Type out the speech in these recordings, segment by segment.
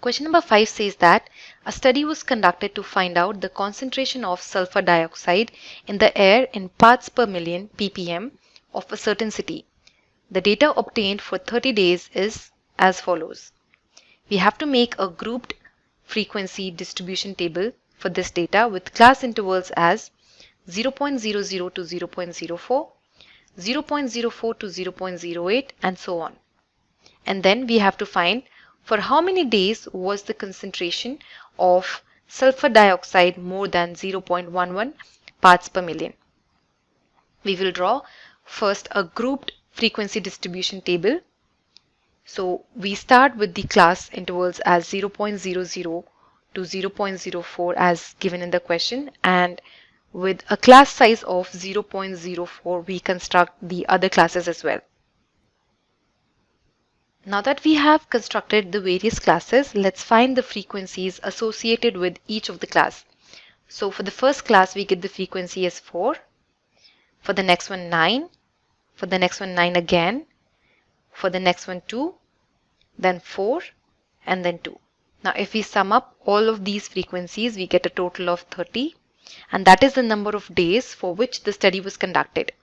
Question number 5 says that a study was conducted to find out the concentration of sulfur dioxide in the air in parts per million ppm of a certain city. The data obtained for 30 days is as follows. We have to make a grouped frequency distribution table for this data with class intervals as 0.00 to 0.04, 0.04 to 0.08 and so on. And then we have to find for how many days was the concentration of sulfur dioxide more than 0.11 parts per million. We will draw first a grouped frequency distribution table. So we start with the class intervals as 0.00 to 0.04 as given in the question, and with a class size of 0.04 we construct the other classes as well. Now that we have constructed the various classes, let's find the frequencies associated with each of the class. So for the first class we get the frequency as 4, for the next one 9, for the next one 9 again, for the next one 2, then 4 and then 2. Now if we sum up all of these frequencies we get a total of 30, and that is the number of days for which the study was conducted.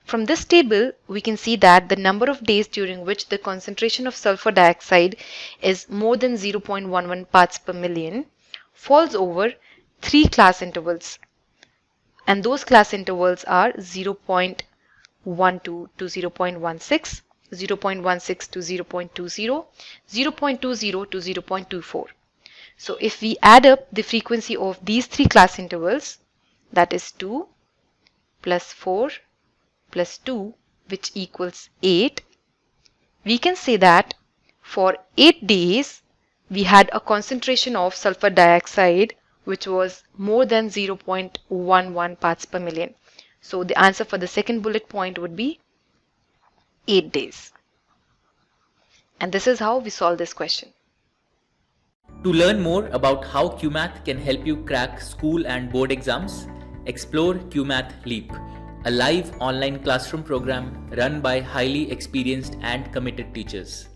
From this table, we can see that the number of days during which the concentration of sulfur dioxide is more than 0.11 parts per million falls over 3 class intervals. And those class intervals are 0.12 to 0.16, 0.16 to 0.20, 0.20 to 0.24. So if we add up the frequency of these 3 class intervals, that is 2 plus 4 plus 2, which equals 8, we can say that for 8 days we had a concentration of sulfur dioxide which was more than 0.11 parts per million. So the answer for the second bullet point would be 8 days. And this is how we solve this question. To learn more about how QMath can help you crack school and board exams, explore QMath Leap, a live online classroom program run by highly experienced and committed teachers.